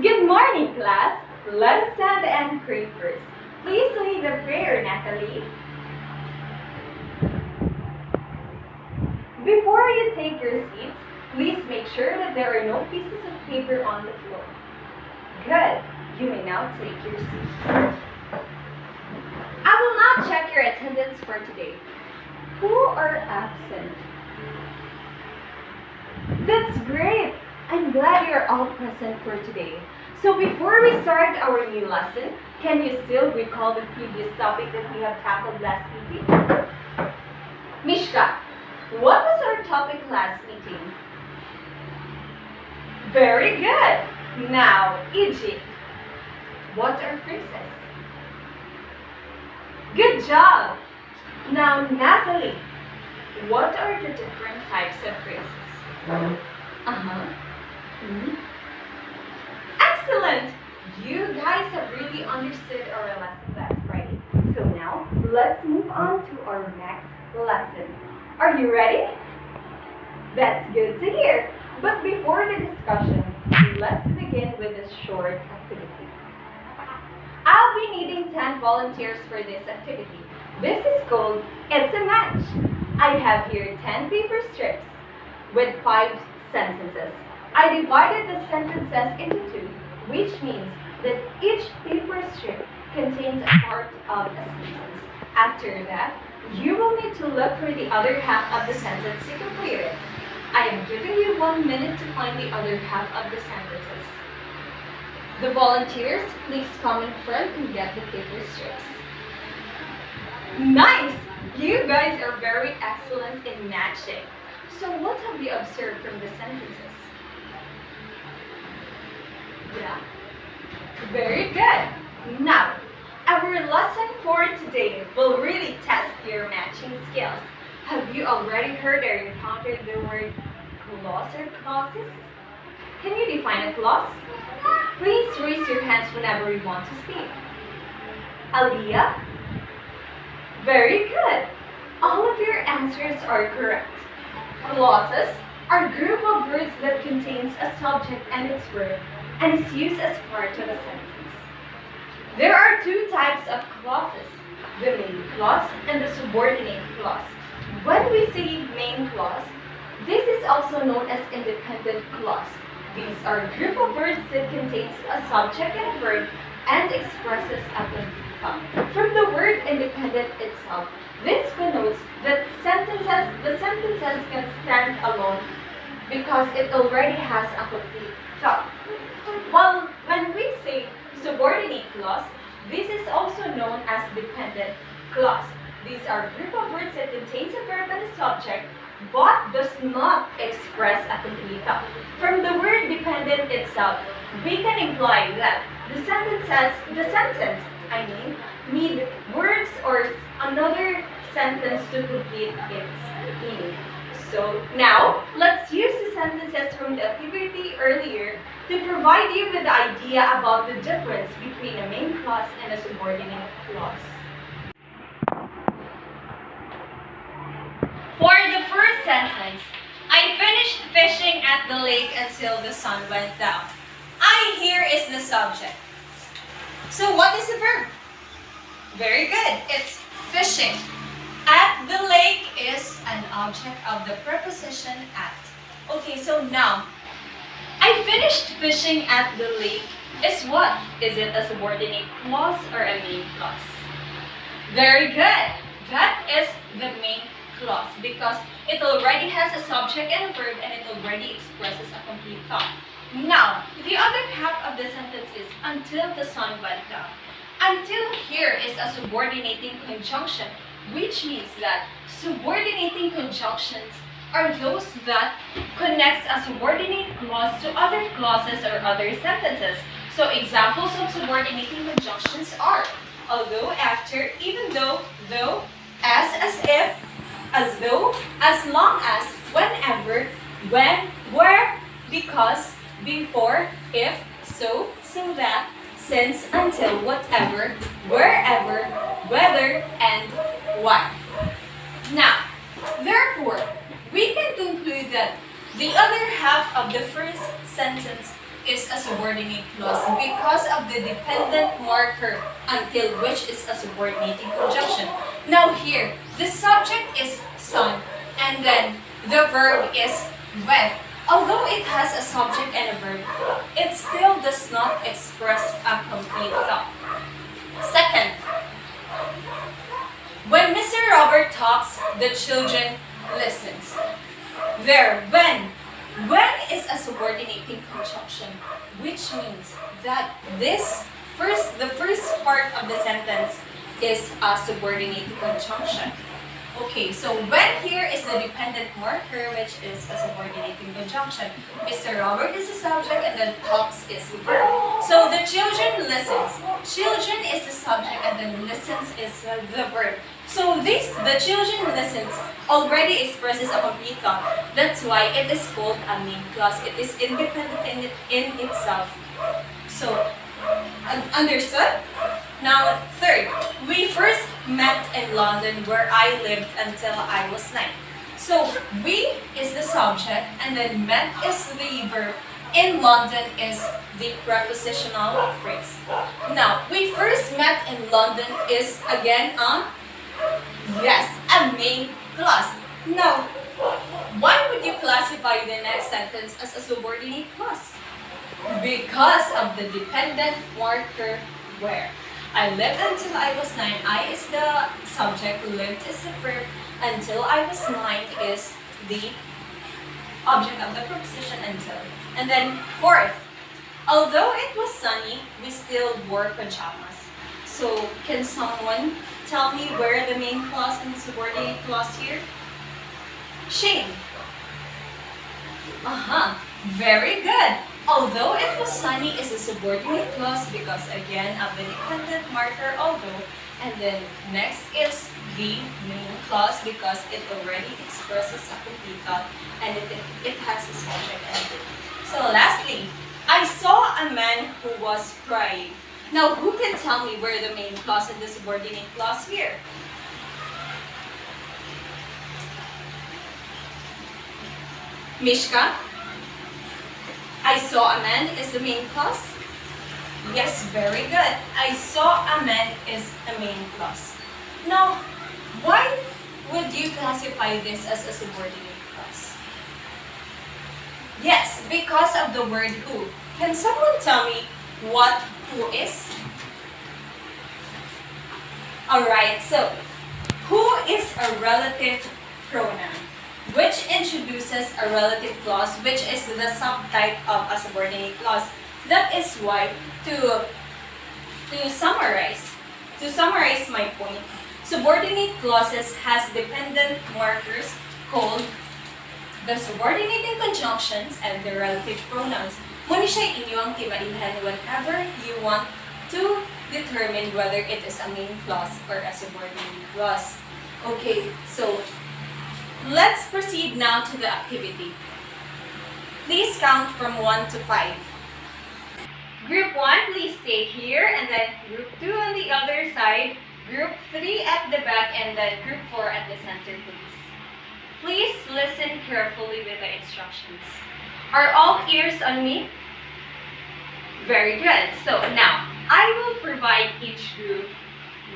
Good morning, class. Let us stand and pray first. Please lead the prayer, Natalie. Before you take your seats, please make sure that there are no pieces of paper on the floor. Good. You may now take your seats. I will now check your attendance for today. Who are absent? That's great! I'm glad you're all present for today. So before we start our new lesson, can you still recall the previous topic that we have tackled last meeting? Mishka, what was our topic last meeting? Very good! Now, Egypt. What are phrases? Good job! Now, Natalie, what are the different types of phrases? Excellent! You guys have really understood our lesson last Friday. So now, let's move on to our next lesson. Are you ready? That's good to hear. But before the discussion, let's begin with a short activity. I'll be needing 10 volunteers for this activity. This is called It's a Match. I have here 10 paper strips with 5 sentences. I divided the sentences into 2, which means that each paper strip contains a part of a sentence. After that, you will need to look for the other half of the sentence to complete it. I am giving you 1 minute to find the other half of the sentences. The volunteers, please come in front and get the paper strips. Nice! You guys are very excellent in matching. So what have you observed from the sentences? Yeah. Very good. Now, our lesson for today will really test your matching skills. Have you already heard or encountered the word clause or clauses? Can you define a clause? Please raise your hands whenever you want to speak. Aliyah? Very good. All of your answers are correct. Clauses are a group of words that contains a subject and its verb and is used as part of a sentence. There are 2 types of clauses, the main clause and the subordinate clause. When we say main clause, this is also known as independent clause. These are a group of words that contains a subject and a verb and expresses a complete thought. From the word independent itself, this connotes that the sentences can stand alone because it already has a complete thought. While when we say subordinate clause, this is also known as dependent clause. These are a group of words that contains a verb and a subject but does not express a complete thought. From the word dependent itself, we can imply that the sentence need words or another sentence to complete its meaning. So now, let's use the sentences from the activity earlier to provide you with the idea about the difference between a main clause and a subordinate clause. For the first sentence, I finished fishing at the lake until the sun went down. I here is the subject. So what is the verb? Very good. It's fishing. At the lake is an object of the preposition at. Okay, so now, I finished fishing at the lake is what? Is it a subordinate clause or a main clause? Very good. That is the main clause because it already has a subject and a verb and it already expresses a complete thought. Now, the other half of the sentence is until the sun went down. Until here is a subordinating conjunction, which means that subordinating conjunctions are those that connects a subordinate clause to other clauses or other sentences. So examples of subordinating conjunctions are although, after, even though, as if, as though, as long as, whenever, when, where, because, before, if, so that, since, until, whatever, wherever, whether, and why. Now, therefore, we can conclude that the other half of the first sentence is a subordinate clause because of the dependent marker until which is a subordinating conjunction. Now here, the subject is sun and then the verb is wet. Although it has a subject and a verb, it still does not express a complete thought. Second, when Mr. Robert talks, the children listens. There, when is a subordinating conjunction, which means that the first part of the sentence is a subordinating conjunction. Okay, so when here is the dependent marker, which is a subordinating conjunction. Mr. Robert is the subject and then talks is the verb. So the children listens. Children is the subject and then listens is the verb. So the children listens already expresses a complete thought. That's why it is called a main clause. It is independent in itself. So, understood? Now, third, we first met in London where I lived until I was 9. So, we is the subject and then met is the verb. In London is the prepositional phrase. Now, we first met in London is again a main clause. Now, why would you classify the next sentence as a subordinate clause? Because of the dependent marker where. I lived until I was 9. I is the subject, lived is the verb, until I was 9 is the object of the preposition until. And then fourth, although it was sunny, we still wore pajamas. So can someone tell me where the main clause and the subordinate clause here? Shane. Very good. Although it was sunny is a subordinate clause because again of the dependent marker although, and then next is the main clause because it already expresses a complete thought and it has a subject and verb. So lastly, I saw a man who was crying. Now who can tell me where the main clause and the subordinate clause here? Mishka? I saw a man is the main clause? Yes, very good. I saw a man is a main clause. Now, why would you classify this as a subordinate clause? Yes, because of the word who. Can someone tell me what who is? Alright, so who is a relative pronoun, which introduces a relative clause, which is the subtype of a subordinate clause. That is why, to summarize my point, subordinate clauses has dependent markers called the subordinating conjunctions and the relative pronouns. Muna siya inyong timailhan whenever you want to determine whether it is a main clause or a subordinate clause. Okay, so let's proceed now to the activity. Please count from 1 to 5. Group 1, please stay here, and then Group 2 on the other side, Group 3 at the back, and then Group 4 at the center, please. Please listen carefully with the instructions. Are all ears on me? Very good. So now, I will provide each group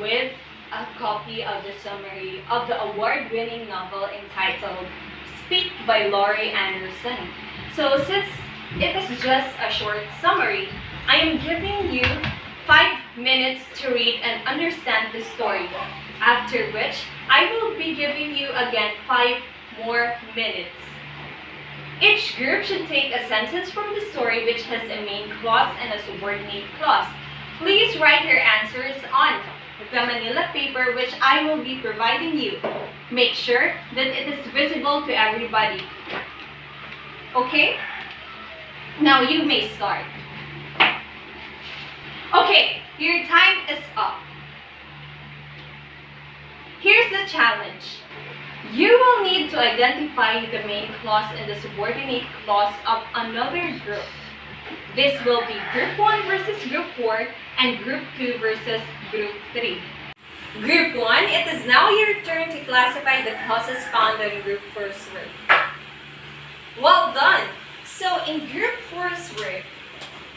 with a copy of the summary of the award-winning novel entitled Speak by Laurie Anderson. So since it is just a short summary, I am giving you 5 minutes to read and understand the story, after which I will be giving you again 5 more minutes. Each group should take a sentence from the story which has a main clause and a subordinate clause. Please write your answers on the manila paper which I will be providing you. Make sure that it is visible to everybody. Okay? Now you may start. Okay, your time is up. Here's the challenge. You will need to identify the main clause and the subordinate clause of another group. This will be Group 1 versus Group 4 and Group 2 versus Group 3. Group 1, it is now your turn to classify the clauses found in Group 4's work. Well done! So in Group 4's work,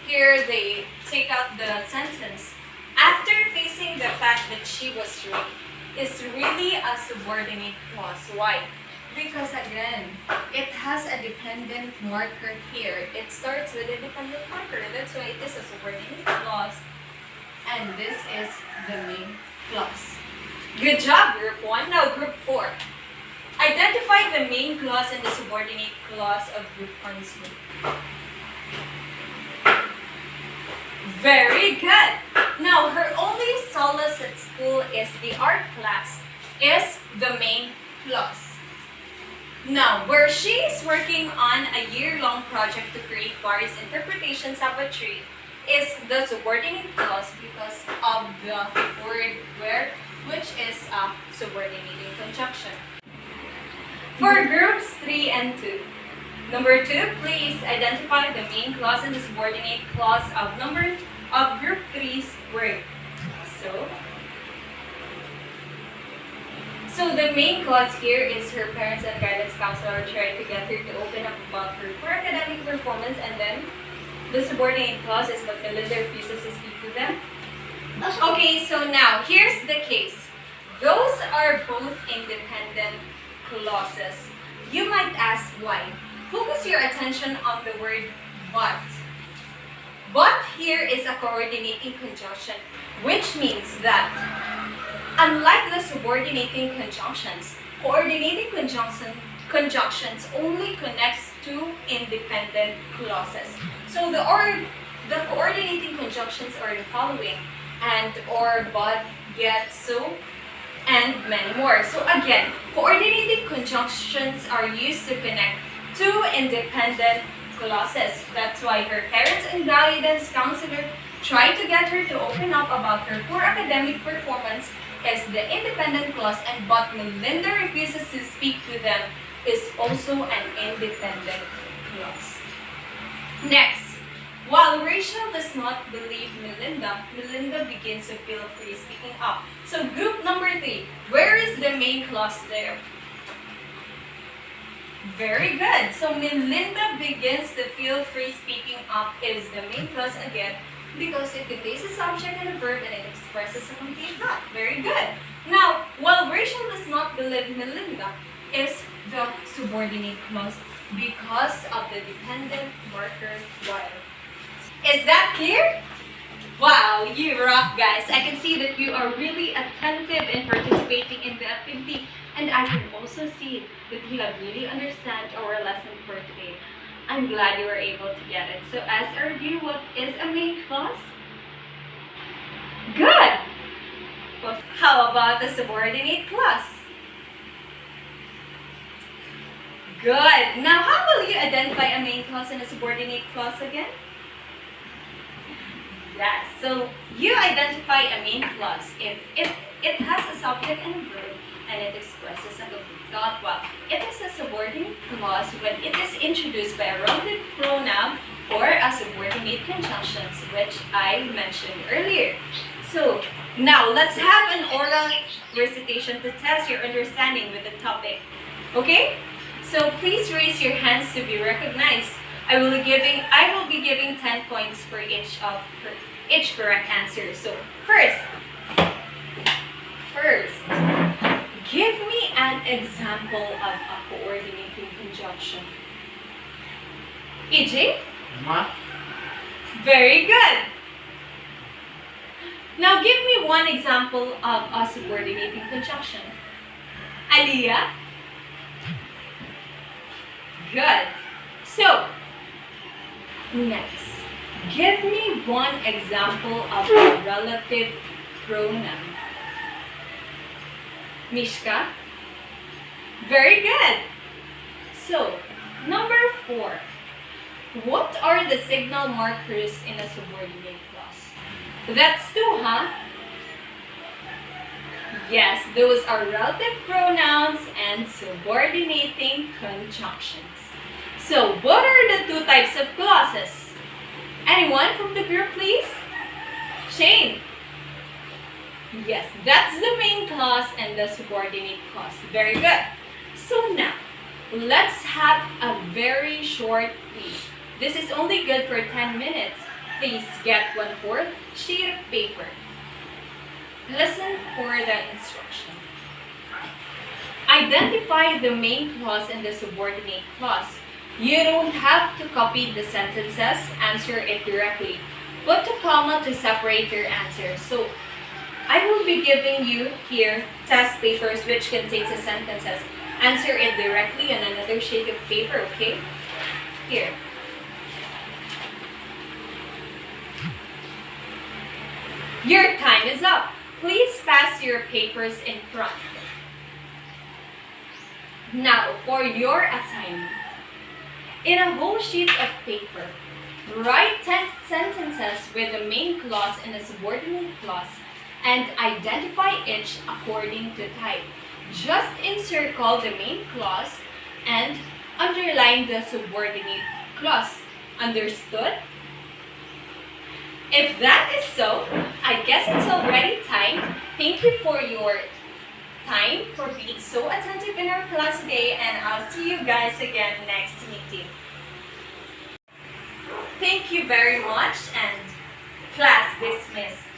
here they take out the sentence. After facing the fact that she was raped is really a subordinate clause. Why? Because again, it has a dependent marker here. It starts with a dependent marker. That's why it is a subordinate clause. And this is the main clause. Good job, Group 1. Now, Group 4. Identify the main clause and the subordinate clause of Group 1's group. Very good. Now, her only solace at school is the art class, is the main clause. Now, where she is working on a year-long project to create various interpretations of a tree is the subordinate clause because of the word where, which is a subordinating conjunction. For groups 3 and 2, number 2, please identify the main clause and the subordinate clause of group 3's word. So the main clause here is her parents and guidance counselor tried to get her to open up about her poor academic performance, and then the subordinate clause is what Melinda refuses to speak to them. Okay, so now here's the case. Those are both independent clauses. You might ask why. Focus your attention on the word but. But here is a coordinating conjunction, which means that unlike the subordinating conjunctions, coordinating conjunctions only connects two independent clauses. So the coordinating conjunctions are the following: and, or, but, yet, so, and many more. So again, coordinating conjunctions are used to connect two independent clauses. That's why her parents and guidance counselor tried to get her to open up about her poor academic performance is the independent clause, and but Melinda refuses to speak to them is also an independent clause. Next, while Rachel does not believe Melinda, Melinda begins to feel free speaking up. So group number 3, where is the main clause there? Very good. So Melinda begins to feel free speaking up is the main clause again, because it contains a subject and a verb and it expresses a complete thought. Very good. Now, while Rachel does not believe Melinda is the subordinate clause because of the dependent marker while. Is that clear? Wow, you rock, guys. I can see that you are really attentive in participating in the activity, and I can also see that you have really understand our lesson for today. I'm glad you were able to get it. So as a review, what is a main clause? Good! Well, how about the subordinate clause? Good! Now, how will you identify a main clause and a subordinate clause again? Yes, so you identify a main clause if it has a subject and a verb and it expresses a complete thought. Well, it is a subordinate clause when it is introduced by a relative pronoun or a subordinate conjunctions, which I mentioned earlier. So now let's have an oral recitation to test your understanding with the topic. Okay? So please raise your hands to be recognized. I will be giving 10 points for each correct answer. So first, give me an example of a coordinating conjunction. EJ? Ma? Very good. Now give me one example of a subordinating conjunction. Aliyah? Good. So, next, give me one example of a relative pronoun. Mishka? Very good. So, number 4. What are the signal markers in a subordinate clause? That's 2, huh? Yes, those are relative pronouns and subordinating conjunctions. So, what are the 2 types of clauses? Anyone from the group, please? Shane? Yes, that's the main clause and the subordinate clause. Very good. So now, let's have a very short quiz. This is only good for 10 minutes. Please get 1/4 sheet of paper. Listen for the instruction. Identify the main clause and the subordinate clause. You don't have to copy the sentences, answer it directly. Put a comma to separate your answer. So, I will be giving you here test papers which contains the sentences. Answer it directly on another sheet of paper, okay? Here. Your time is up. Please pass your papers in front. Now, for your assignment. In a whole sheet of paper, write 10 sentences with the main clause and the subordinate clause and identify each according to type. Just encircle the main clause and underline the subordinate clause. Understood? If that is so, I guess it's already time. Thank you for your time, for being so attentive in our class today, and I'll see you guys again next meeting. Thank you very much, and class dismissed.